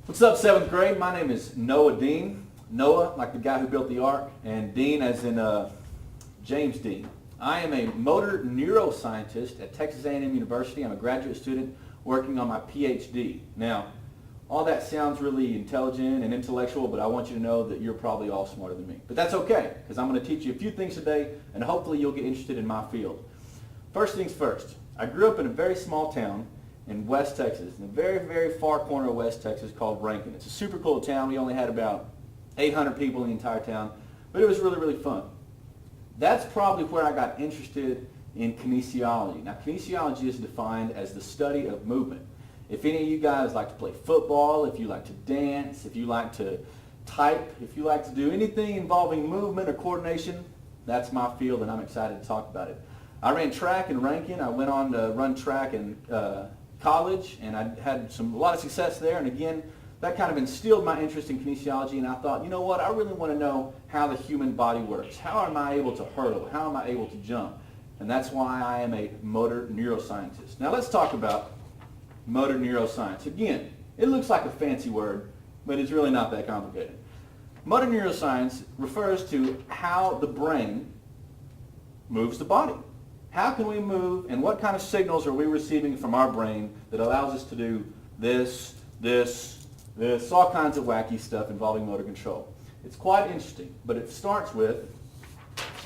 What's up, 7th grade? My name is Noah Dean. Noah, like the guy who built the ark, and Dean as in James Dean. I am a motor neuroscientist at Texas A&M University. I'm a graduate student working on my PhD. Now, all that sounds really intelligent and intellectual, but I want you to know that you're probably all smarter than me. But that's okay, because I'm going to teach you a few things today, and hopefully you'll get interested in my field. First things first, I grew up in a very small town in West Texas, in a very, very far corner of West Texas called Rankin. It's a super cool town. We only had about 800 people in the entire town, but it was really, really fun. That's probably where I got interested in kinesiology. Now, kinesiology is defined as the study of movement. If any of you guys like to play football, if you like to dance, if you like to type, if you like to do anything involving movement or coordination, that's my field, and I'm excited to talk about it. I ran track in Rankin. I went on to run track in college, and I had a lot of success there. And again, that kind of instilled my interest in kinesiology, and I thought, you know what, I really want to know how the human body works. How am I able to hurdle? How am I able to jump? And that's why I am a motor neuroscientist. Now let's talk about motor neuroscience. Again, it looks like a fancy word, but it's really not that complicated. Motor neuroscience refers to how the brain moves the body. How can we move, and what kind of signals are we receiving from our brain that allows us to do this, all kinds of wacky stuff involving motor control. It's quite interesting, but it starts with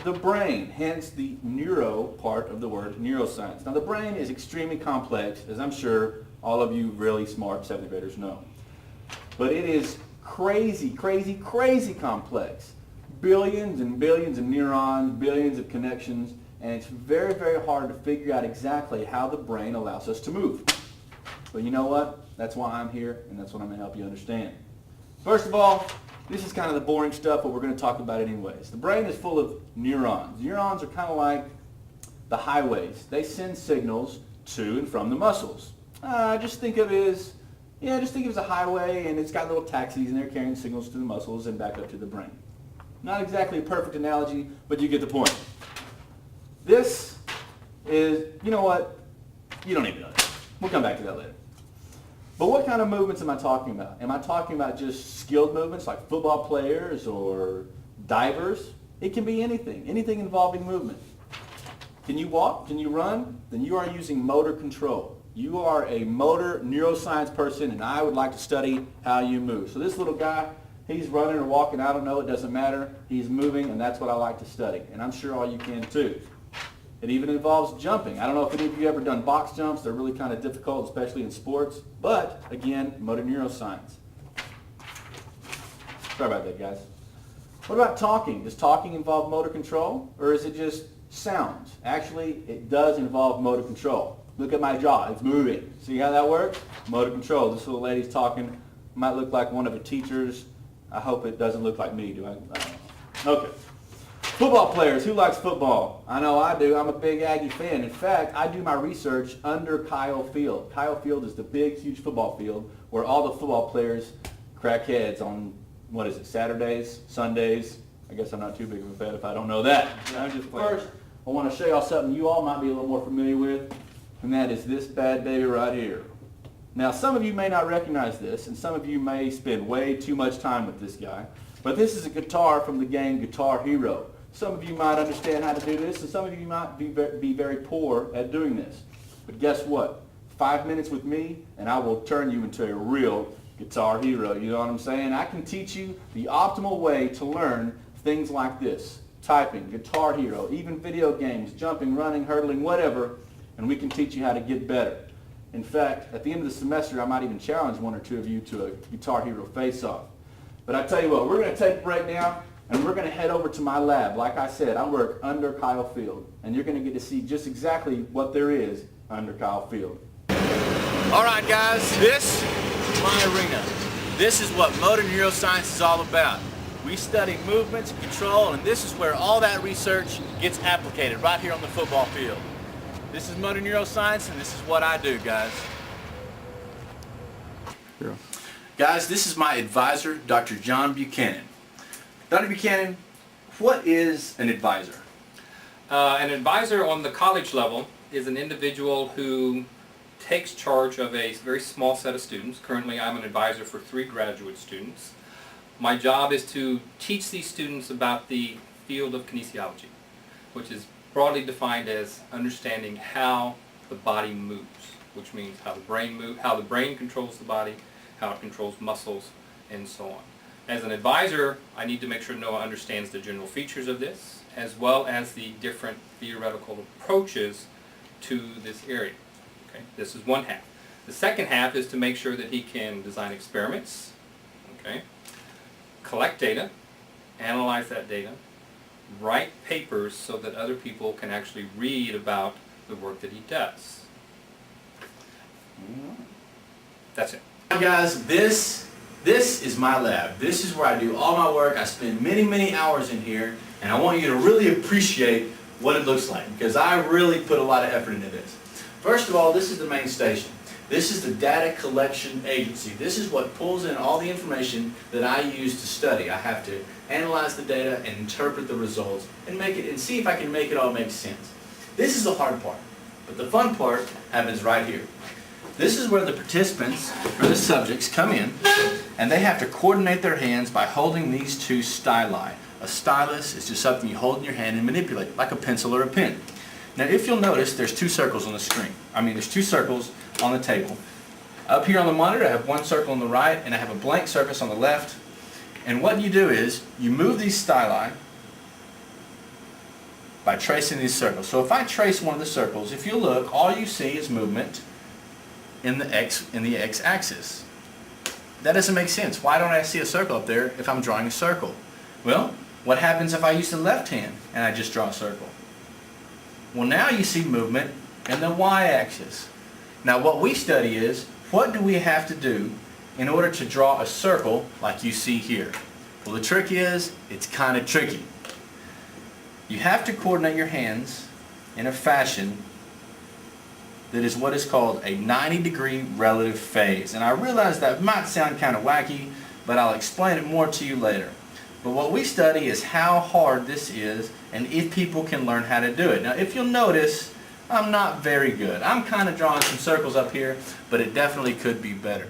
the brain, hence the neuro part of the word neuroscience. Now the brain is extremely complex, as I'm sure all of you really smart 7th graders know. But it is crazy, crazy, crazy complex. Billions and billions of neurons, billions of connections, and it's very, very hard to figure out exactly how the brain allows us to move. But you know what? That's why I'm here, and that's what I'm going to help you understand. First of all, this is kind of the boring stuff, but we're going to talk about it anyways. The brain is full of neurons. Neurons are kind of like the highways. They send signals to and from the muscles. Just think of it as a highway, and it's got little taxis, and they're carrying signals to the muscles and back up to the brain. Not exactly a perfect analogy, but you get the point. This is, you know what? You don't need to know that. We'll come back to that later. But what kind of movements am I talking about? Am I talking about just skilled movements like football players or divers? It can be anything involving movement. Can you walk? Can you run? Then you are using motor control. You are a motor neuroscience person, and I would like to study how you move. So this little guy, he's running or walking, I don't know, it doesn't matter. He's moving, and that's what I like to study. And I'm sure all you can too. It even involves jumping. I don't know if any of you have ever done box jumps. They're really kind of difficult, especially in sports. But, again, motor neuroscience. Sorry about that, guys. What about talking? Does talking involve motor control, or is it just sounds? Actually, it does involve motor control. Look at my jaw. It's moving. See how that works? Motor control. This little lady's talking. Might look like one of her teachers. I hope it doesn't look like me. Do I? I don't know. Okay. Football players, who likes football? I know I do. I'm a big Aggie fan. In fact, I do my research under Kyle Field. Kyle Field is the big, huge football field where all the football players crack heads on, Saturdays, Sundays. I guess I'm not too big of a fan if I don't know that. I'm just first, I want to show y'all something you all might be a little more familiar with, and that is this bad baby right here. Now, some of you may not recognize this, and some of you may spend way too much time with this guy, but this is a guitar from the game Guitar Hero. Some of you might understand how to do this, and some of you might be very poor at doing this. But guess what? 5 minutes with me, and I will turn you into a real guitar hero. You know what I'm saying? I can teach you the optimal way to learn things like this. Typing, Guitar Hero, even video games, jumping, running, hurdling, whatever, and we can teach you how to get better. In fact, at the end of the semester, I might even challenge one or two of you to a Guitar Hero face-off. But I tell you what, we're going to take a break now, and we're going to head over to my lab. Like I said, I work under Kyle Field, and you're going to get to see just exactly what there is under Kyle Field. All right, guys, this is my arena. This is what motor neuroscience is all about. We study movements and control, and this is where all that research gets applicated, right here on the football field. This is motor neuroscience, and this is what I do, guys. Yeah. Guys, this is my advisor, Dr. John Buchanan. Dr. Buchanan, what is an advisor? An advisor on the college level is an individual who takes charge of a very small set of students. Currently I'm an advisor for 3 graduate students. My job is to teach these students about the field of kinesiology, which is broadly defined as understanding how the body moves, which means how the brain controls the body, how it controls muscles, and so on. As an advisor, I need to make sure Noah understands the general features of this, as well as the different theoretical approaches to this area. Okay? This is one half. The second half is to make sure that he can design experiments, okay? Collect data, analyze that data, write papers so that other people can actually read about the work that he does. That's it. Guys, this is my lab. This is where I do all my work. I spend many hours in here, and I want you to really appreciate what it looks like, because I really put a lot of effort into this. First of all, this is the main station. This is the data collection agency. This is what pulls in all the information that I use to study. I have to analyze the data and interpret the results and see if I can make it all make sense. This is the hard part, but the fun part happens right here. This is where the participants, or the subjects, come in, and they have to coordinate their hands by holding these 2 styli. A stylus is just something you hold in your hand and manipulate, like a pencil or a pen. Now, if you'll notice, there's 2 circles on the screen. There's 2 circles on the table. Up here on the monitor, I have 1 circle on the right, and I have a blank surface on the left. And what you do is, you move these styli by tracing these circles. So if I trace one of the circles, if you look, all you see is movement in the x-axis. That doesn't make sense. Why don't I see a circle up there if I'm drawing a circle? Well, what happens if I use the left hand and I just draw a circle? Well, now you see movement in the y-axis. Now what we study is, what do we have to do in order to draw a circle like you see here? Well, the trick is, it's kind of tricky. You have to coordinate your hands in a fashion that is what is called a 90-degree relative phase. And I realize that might sound kind of wacky, but I'll explain it more to you later. But what we study is how hard this is and if people can learn how to do it. Now, if you'll notice, I'm not very good. I'm kind of drawing some circles up here, but it definitely could be better.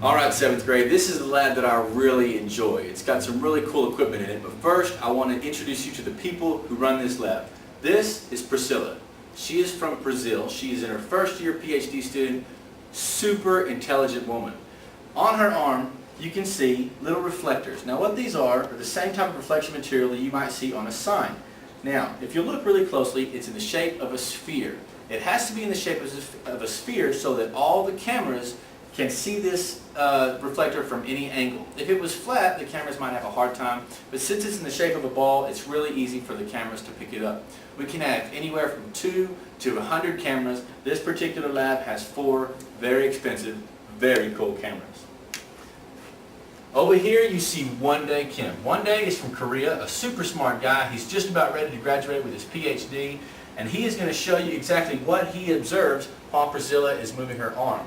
Alright, 7th grade, this is the lab that I really enjoy. It's got some really cool equipment in it, but first I want to introduce you to the people who run this lab. This is Priscilla. She is from Brazil. She is in her first year PhD student, super intelligent woman. On her arm, you can see little reflectors. Now what these are the same type of reflection material that you might see on a sign. Now, if you look really closely, it's in the shape of a sphere. It has to be in the shape of a sphere so that all the cameras can see this reflector from any angle. If it was flat, the cameras might have a hard time, but since it's in the shape of a ball, it's really easy for the cameras to pick it up. We can have anywhere from 2 to 100 cameras. This particular lab has 4 very expensive, very cool cameras. Over here you see One Day Kim. One Day is from Korea, a super smart guy. He's just about ready to graduate with his PhD, and he is going to show you exactly what he observes while Priscilla is moving her arm.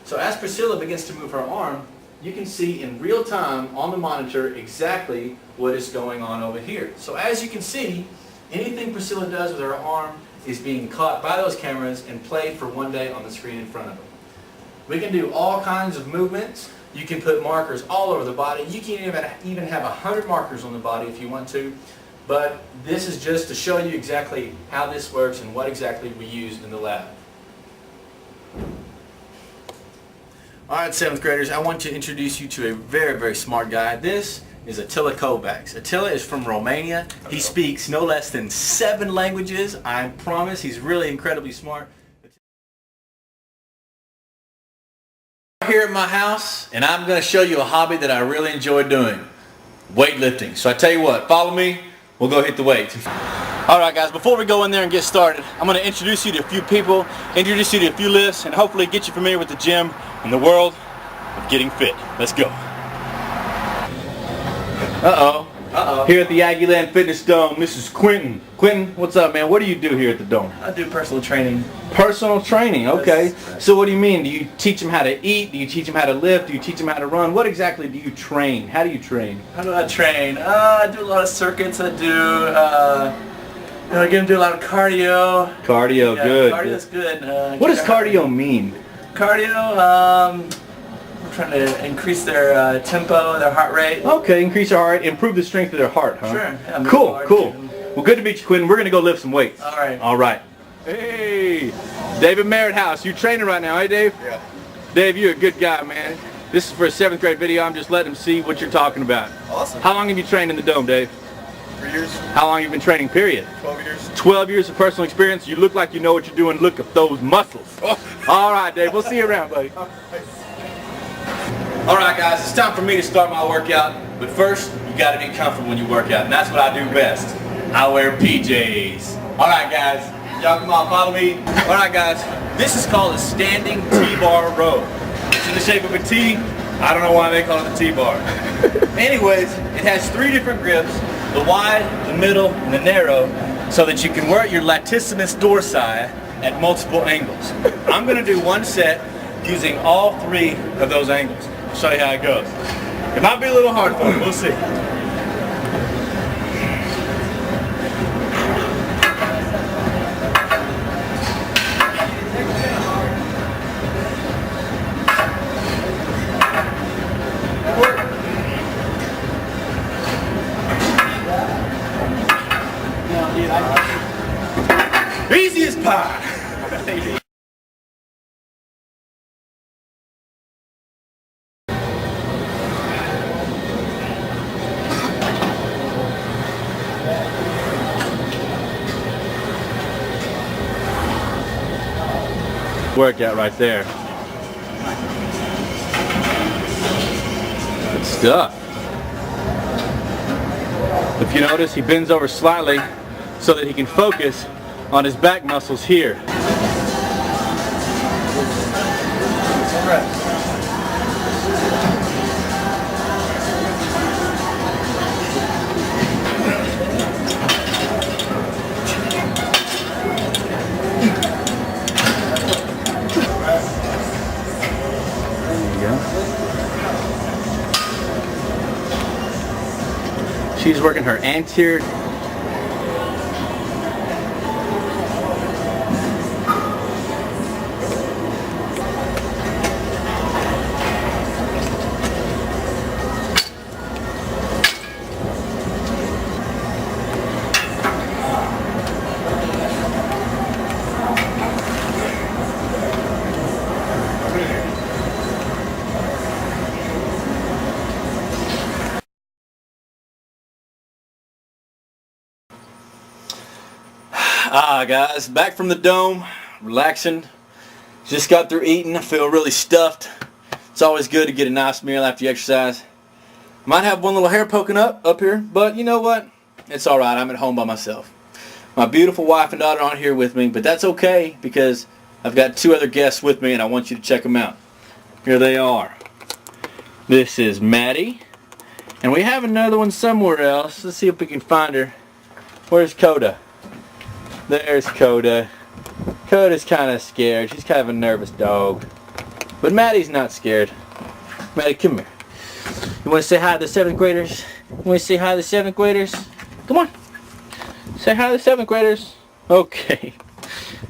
So as Priscilla begins to move her arm, you can see in real time on the monitor exactly what is going on over here. So as you can see, anything Priscilla does with her arm is being caught by those cameras and played for One Day on the screen in front of them. We can do all kinds of movements. You can put markers all over the body. You can even have 100 markers on the body if you want to. But this is just to show you exactly how this works and what exactly we use in the lab. Alright, 7th graders, I want to introduce you to a very, very smart guy. This is Attila Kovacs. Attila is from Romania. He speaks no less than 7 languages. I promise he's really incredibly smart. Here at my house, and I'm going to show you a hobby that I really enjoy doing. Weightlifting. So I tell you what, follow me, we'll go hit the weights. Alright guys, before we go in there and get started, I'm going to introduce you to a few people, introduce you to a few lifts, and hopefully get you familiar with the gym and the world of getting fit. Let's go. Here at the Aggieland Fitness Dome, Mrs. Quentin. Quentin, what's up, man? What do you do here at the Dome? I do personal training. Personal training, okay. Yes. So what do you mean? Do you teach them how to eat? Do you teach them how to lift? Do you teach them how to run? What exactly do you train? How do you train? How do I train? I do a lot of circuits. I do Get him to do a lot of cardio. Cardio, Yeah, good. Cardio's good. What does cardio mean? Cardio, we're trying to increase their tempo, their heart rate. Okay, increase their heart, improve the strength of their heart, huh? Sure. Yeah, Cool, cool. Well, good to meet you, Quentin. We're going to go lift some weights. All right. All right. Hey, David Merritt House. You training right now, hey, Dave? Yeah. Dave, you're a good guy, man. This is for a 7th grade video. I'm just letting them see what you're talking about. Awesome. How long have you trained in the Dome, Dave? 3 years, How long have you been training, period? 12 years. 12 years of personal experience. You look like you know what you're doing. Look at those muscles. Oh. All right, Dave. We'll see you around, buddy. All right, guys. It's time for me to start my workout. But first, you got to be comfortable when you work out, and that's what I do best. I wear PJs. All right, guys. Y'all come on, follow me. All right, guys. This is called a standing T-bar row. It's in the shape of a T. I don't know why they call it the T-bar. Anyways, it has 3 different grips. The wide, the middle, and the narrow, so that you can work your latissimus dorsi at multiple angles. I'm going to do one set using all 3 of those angles. I'll show you how it goes. It might be a little hard for you, we'll see. Easy as pie. Workout right there. Good stuff. If you notice, he bends over slightly so that he can focus on his back muscles here. She's working her anterior. Guys, back from the Dome, relaxing. Just got through eating. I feel really stuffed. It's always good to get a nice meal after you exercise. Might have one little hair poking up here, but you know what? It's alright. I'm at home by myself. My beautiful wife and daughter aren't here with me, but that's okay because I've got 2 other guests with me and I want you to check them out. Here they are. This is Maddie, and we have another one somewhere else. Let's see if we can find her. Where's Coda? There's Coda. Coda's kind of scared. She's kind of a nervous dog. But Maddie's not scared. Maddie, come here. You want to say hi to the 7th graders? You want to say hi to the 7th graders? Come on. Say hi to the 7th graders. Okay.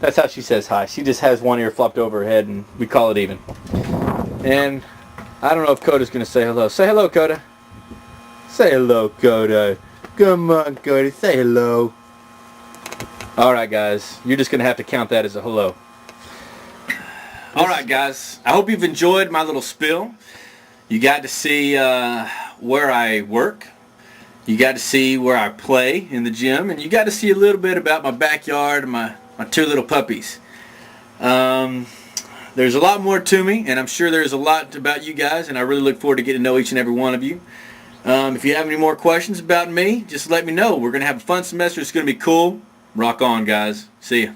That's how she says hi. She just has one ear flopped over her head and we call it even. And I don't know if Coda's going to say hello. Say hello, Coda. Say hello, Coda. Come on, Coda. Say hello. Alright guys, you're just going to have to count that as a hello. Alright guys, I hope you've enjoyed my little spill. You got to see where I work. You got to see where I play in the gym. And you got to see a little bit about my backyard and my 2 little puppies. There's a lot more to me, and I'm sure there's a lot about you guys, and I really look forward to getting to know each and every one of you. If you have any more questions about me, just let me know. We're going to have a fun semester. It's going to be cool. Rock on, guys. See ya.